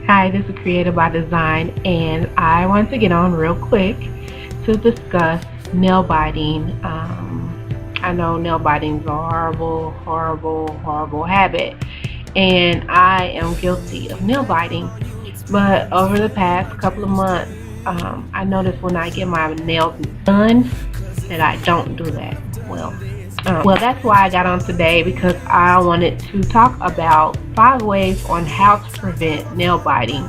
Hi, this is Created by Design, and I want to get on real quick to discuss nail biting. I know nail biting is a horrible habit, and I am guilty of nail biting. But over the past couple of months, I noticed when I get my nails done that I don't do that well. That's why I got on today, because I wanted to talk about 5 ways on how to prevent nail biting.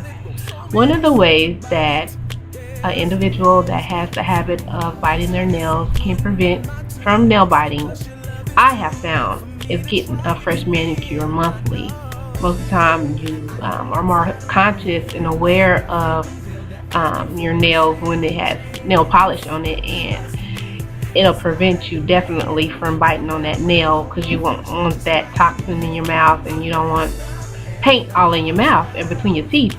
One of the ways that an individual that has the habit of biting their nails can prevent from nail biting, I have found, is getting a fresh manicure monthly. Most of the time you are more conscious and aware of your nails when it has nail polish on it, and it'll prevent you definitely from biting on that nail, because you won't want that toxin in your mouth, and you don't want paint all in your mouth and between your teeth.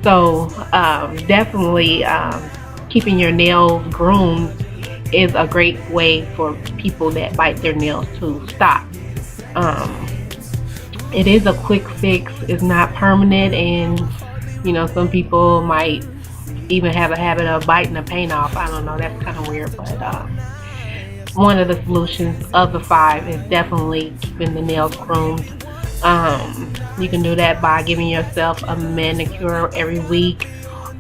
So definitely keeping your nails groomed is a great way for people that bite their nails to stop. It is a quick fix. It's not permanent, and some people might even have a habit of biting the paint off. I don't know, that's kind of weird, but one of the solutions of the 5 is definitely keeping the nails groomed. You can do that by giving yourself a manicure every week,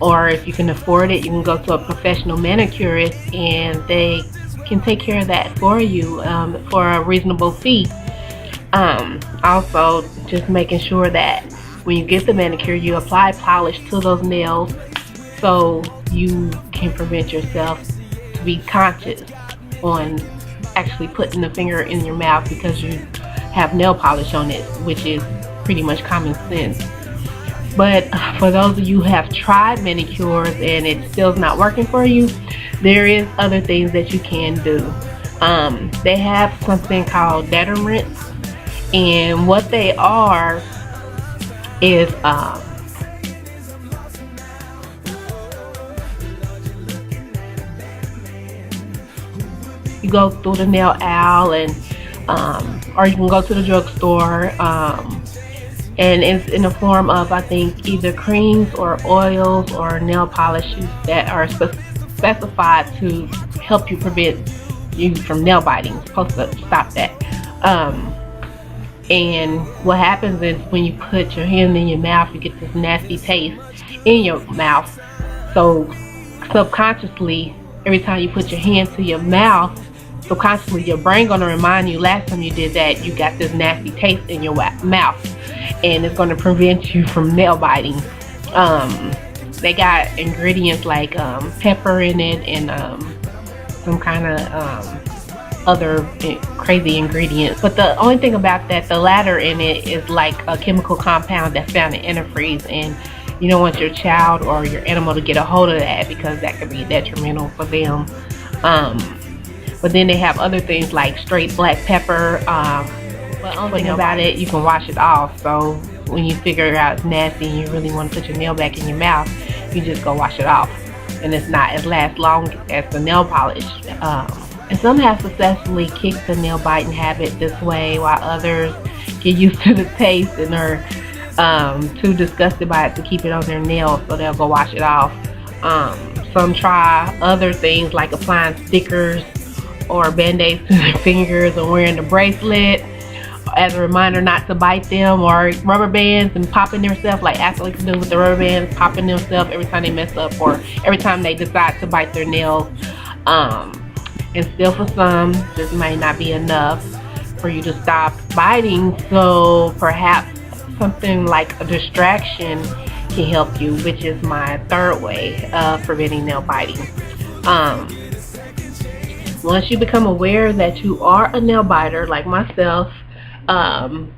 or if you can afford it, you can go to a professional manicurist and they can take care of that for you for a reasonable fee. Also, just making sure that when you get the manicure, you apply polish to those nails so you can prevent yourself to be conscious on actually putting the finger in your mouth because you have nail polish on it, which is pretty much common sense. But for those of you who have tried manicures and it still's not working for you, there is other things that you can do. They have something called Betterment, and what they are is you go through the nail aisle, and or you can go to the drugstore, and it's in the form of, I think, either creams or oils or nail polishes that are specified to help you prevent you from nail biting. It's supposed to stop that. And what happens is when you put your hand in your mouth, you get this nasty taste in your mouth. So subconsciously, every time you put your hand to your mouth, subconsciously your brain gonna remind you last time you did that, you got this nasty taste in your mouth, and it's gonna prevent you from nail biting. They got ingredients like pepper in it, and some kind of other crazy ingredients. But the only thing about that, the latter in it is like a chemical compound that's found in antifreeze, and you don't want your child or your animal to get a hold of that, because that could be detrimental for them. But then they have other things like straight black pepper. But the only thing about it, you can wash it off. So when you figure out it's nasty and you really want to put your nail back in your mouth, you just go wash it off, and it's not as long as the nail polish. And some have successfully kicked the nail biting habit this way, while others get used to the taste and are too disgusted by it to keep it on their nails, so they'll go wash it off. Some try other things like applying stickers or band-aids to their fingers, or wearing the bracelet as a reminder not to bite them, or rubber bands and popping themselves, like athletes do with the rubber bands, popping themselves every time they mess up or every time they decide to bite their nails. And still, for some, this may not be enough for you to stop biting, so perhaps something like a distraction can help you, which is my 3rd way of preventing nail biting. Once you become aware that you are a nail biter, like myself,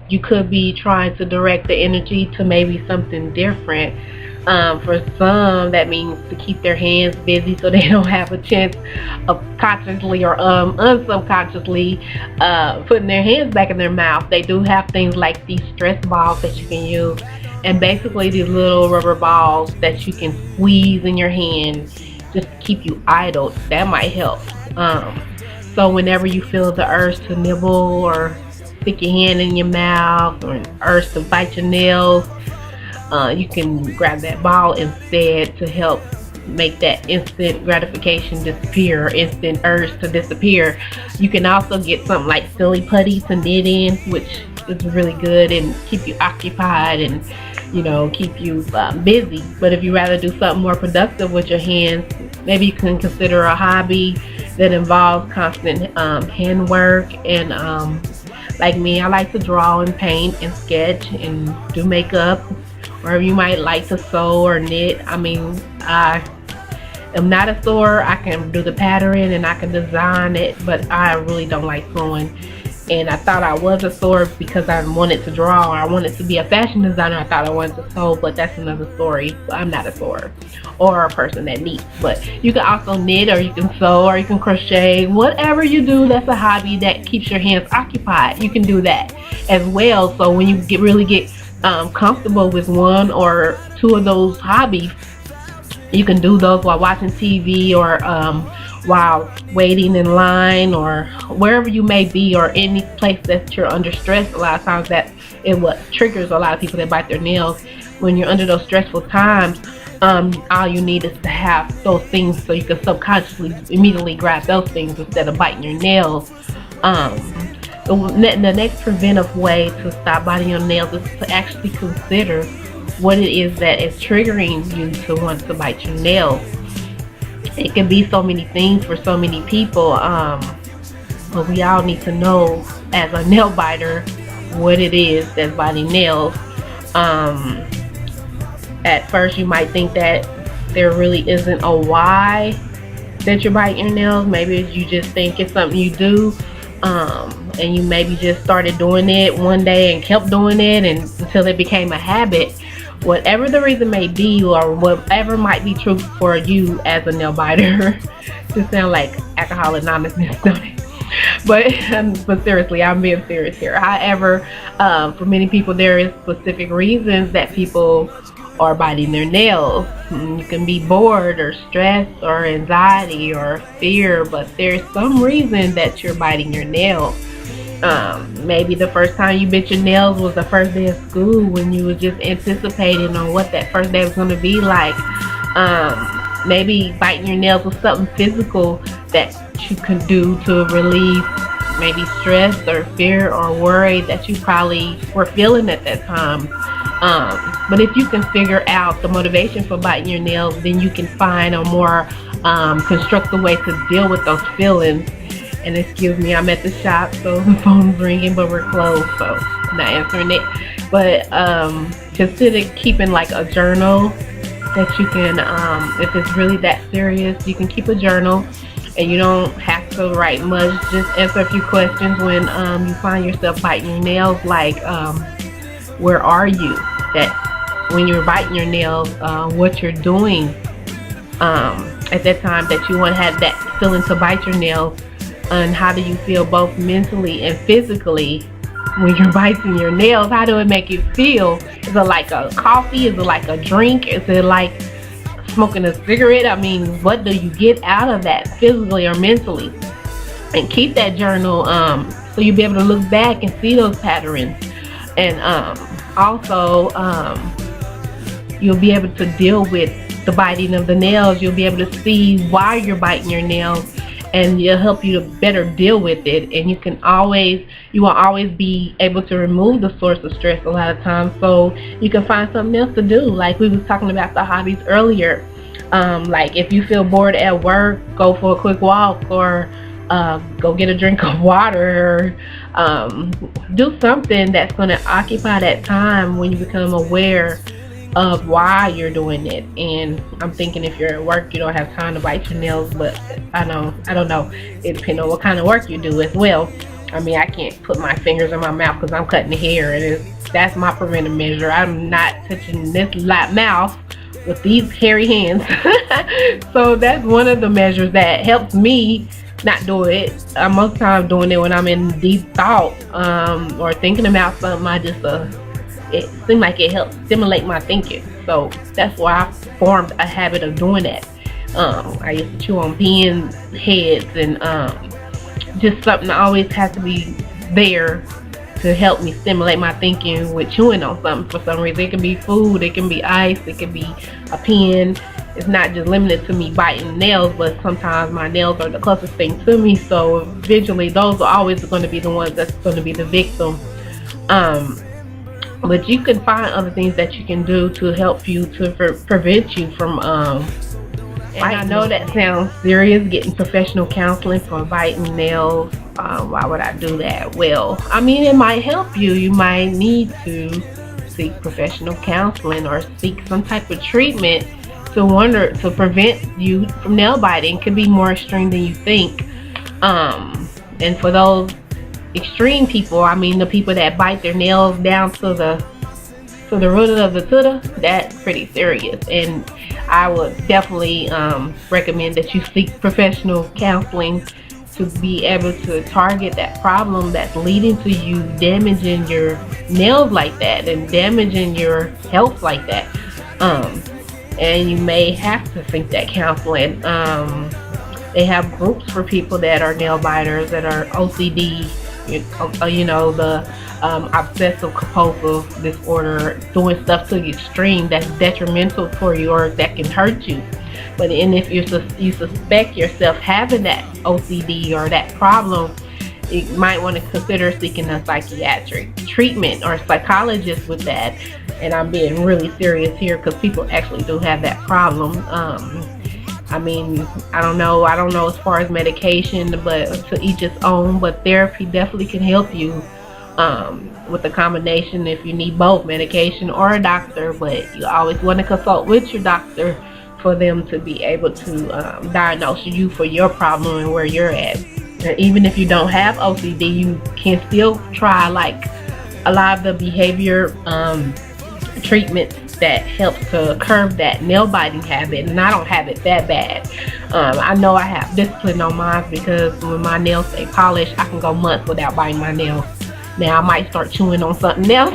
you could be trying to direct the energy to maybe something different. For some, that means to keep their hands busy so they don't have a chance of consciously or unsubconsciously putting their hands back in their mouth. They do have things like these stress balls that you can use, and basically these little rubber balls that you can squeeze in your hand just to keep you idle. That might help. So whenever you feel the urge to nibble or stick your hand in your mouth, or an urge to bite your nails, You can grab that ball instead to help make that instant gratification disappear, or instant urge to disappear. You can also get something like silly putty to knit in, which is really good and keep you occupied and keep you busy. But if you rather do something more productive with your hands, maybe you can consider a hobby that involves constant hand work. And like me, I like to draw and paint and sketch and do makeup. Or you might like to sew or knit. I mean, I am not a sewer. I can do the pattern and I can design it, but I really don't like sewing. And I thought I was a sewer because I wanted to draw, or I wanted to be a fashion designer. I thought I wanted to sew, but that's another story. I'm not a sewer or a person that knits. But you can also knit, or you can sew, or you can crochet. Whatever you do that's a hobby that keeps your hands occupied, you can do that as well. So when you really get comfortable with one or two of those hobbies, you can do those while watching TV, or while waiting in line, or wherever you may be, or any place that you're under stress. A lot of times that is what triggers a lot of people that bite their nails. When you're under those stressful times, all you need is to have those things so you can subconsciously immediately grab those things instead of biting your nails. The next preventive way to stop biting your nails is to actually consider what it is that is triggering you to want to bite your nails. It can be so many things for so many people, but we all need to know as a nail biter what it is that's biting nails. At first you might think that there really isn't a why that you're biting your nails. Maybe you just think it's something you do, and you maybe just started doing it one day and kept doing it until it became a habit. Whatever the reason may be, or whatever might be true for you as a nail biter. Just sound like Alcoholics Anonymous, don't it? But seriously, I'm being serious here. However, for many people, there is specific reasons that people are biting their nails. You can be bored, or stressed, or anxiety, or fear, but there's some reason that you're biting your nails. Maybe the first time you bit your nails was the first day of school, when you were just anticipating on what that first day was going to be like. Maybe biting your nails was something physical that you could do to relieve maybe stress or fear or worry that you probably were feeling at that time. But if you can figure out the motivation for biting your nails, then you can find a more constructive way to deal with those feelings. And excuse me, I'm at the shop, so the phone's ringing, but we're closed, so I'm not answering it. But consider keeping like a journal that you can, if it's really that serious, you can keep a journal, and you don't have to write much. Just answer a few questions when you find yourself biting your nails, like where are you? That when you're biting your nails, what you're doing at that time that you want to have that feeling to bite your nails. And how do you feel both mentally and physically when you're biting your nails? How do it make you feel? Is it like a coffee? Is it like a drink? Is it like smoking a cigarette? I mean, what do you get out of that physically or mentally? And keep that journal so you'll be able to look back and see those patterns. And also you'll be able to deal with the biting of the nails. You'll be able to see why you're biting your nails, and it'll help you to better deal with it. And you will always be able to remove the source of stress a lot of times, so you can find something else to do. Like we was talking about the hobbies earlier. Like if you feel bored at work, go for a quick walk, or go get a drink of water, or do something that's going to occupy that time when you become aware of why you're doing it. And I'm thinking if you're at work, you don't have time to bite your nails, but I don't know, it depends on what kind of work you do as well. I mean, I can't put my fingers in my mouth because I'm cutting the hair, and that's my preventive measure. I'm not touching this mouth with these hairy hands. So that's one of the measures that helps me not do it. Most of the time doing it when I'm in deep thought, or thinking about something. It seemed like it helped stimulate my thinking. So that's why I formed a habit of doing that. I used to chew on pin heads, and just something that always has to be there to help me stimulate my thinking with chewing on something for some reason. It can be food, it can be ice, it can be a pen. It's not just limited to me biting nails, but sometimes my nails are the closest thing to me, so eventually those are always going to be the ones that's going to be the victim. But you can find other things that you can do to help you to prevent you from and I know that sounds serious, getting professional counseling for biting nails. Why would I do that? Well, I mean, it might help you. You might need to seek professional counseling or seek some type of treatment to prevent you from nail biting. It can be more extreme than you think. And for those extreme people, I mean the people that bite their nails down to the root of the tutor, that's pretty serious. And I would definitely recommend that you seek professional counseling to be able to target that problem that's leading to you damaging your nails like that and damaging your health like that. And you may have to seek that counseling. They have groups for people that are nail biters, that are OCD, you know, the obsessive compulsive disorder, doing stuff to the extreme that's detrimental for you or that can hurt you. But if you suspect yourself having that OCD or that problem, you might want to consider seeking a psychiatric treatment or a psychologist with that. And I'm being really serious here because people actually do have that problem. I mean, I don't know as far as medication, but to each its own. But therapy definitely can help you with a combination if you need both medication or a doctor. But you always want to consult with your doctor for them to be able to diagnose you for your problem and where you're at. And even if you don't have OCD, you can still try like a lot of the behavior treatments that helps to curb that nail biting habit. And I don't have it that bad. I know I have discipline on mine because when my nails stay polished, I can go months without biting my nails. Now I might start chewing on something else.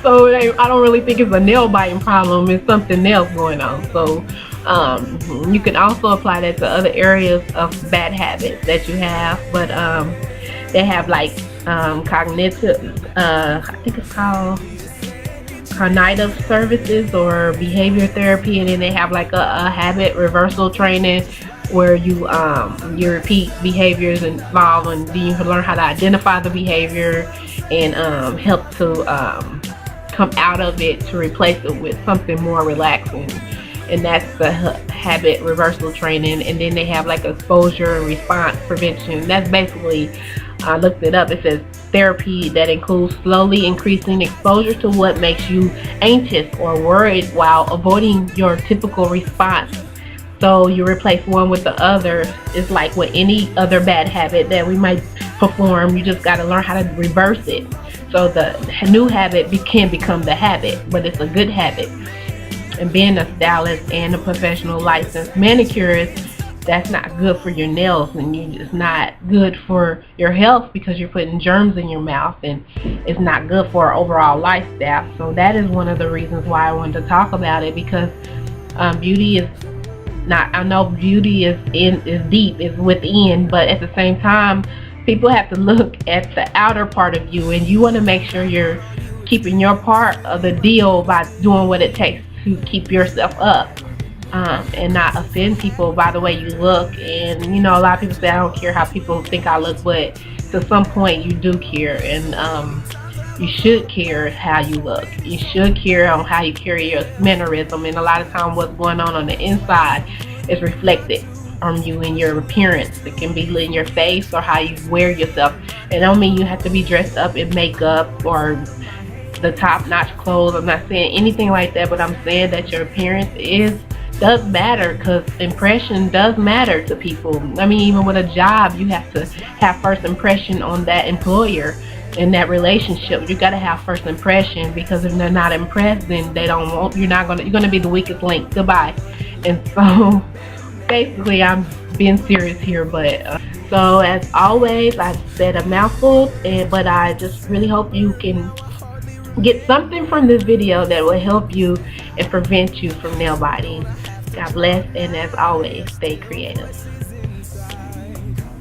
So I don't really think it's a nail biting problem, it's something else going on. So you can also apply that to other areas of bad habits that you have. But they have like cognitive, I think it's called cognitive services or behavior therapy, and then they have like a habit reversal training where you repeat behaviors involved, and then you can learn how to identify the behavior and help to come out of it to replace it with something more relaxing. And that's the habit reversal training. And then they have like exposure and response prevention. That's basically, I looked it up, it says therapy that includes slowly increasing exposure to what makes you anxious or worried while avoiding your typical response. So you replace one with the other. It's like with any other bad habit that we might perform, you just got to learn how to reverse it. So the new habit can become the habit, but it's a good habit. And being a stylist and a professional licensed manicurist, that's not good for your nails, and it's not good for your health because you're putting germs in your mouth, and it's not good for our overall lifestyle. So that is one of the reasons why I wanted to talk about it, because beauty is not, I know beauty is deep, is within, but at the same time people have to look at the outer part of you, and you want to make sure you're keeping your part of the deal by doing what it takes to keep yourself up. And not offend people by the way you look. And you know, a lot of people say I don't care how people think I look, but to some point you do care, and you should care how you look. You should care on how you carry your mannerism, and a lot of times what's going on the inside is reflected on you and your appearance. It can be in your face or how you wear yourself. And I don't mean you have to be dressed up in makeup or the top-notch clothes. I'm not saying anything like that, but I'm saying that your appearance does matter, because impression does matter to people. I mean, even with a job, you have to have first impression on that employer. In that relationship, you got to have first impression, because if they're not impressed, then they don't want, you're gonna be the weakest link. Goodbye. And so basically I'm being serious here, but so as always, I said a mouthful, but I just really hope you can get something from this video that will help you and prevent you from nail biting. God bless, and as always, stay creative.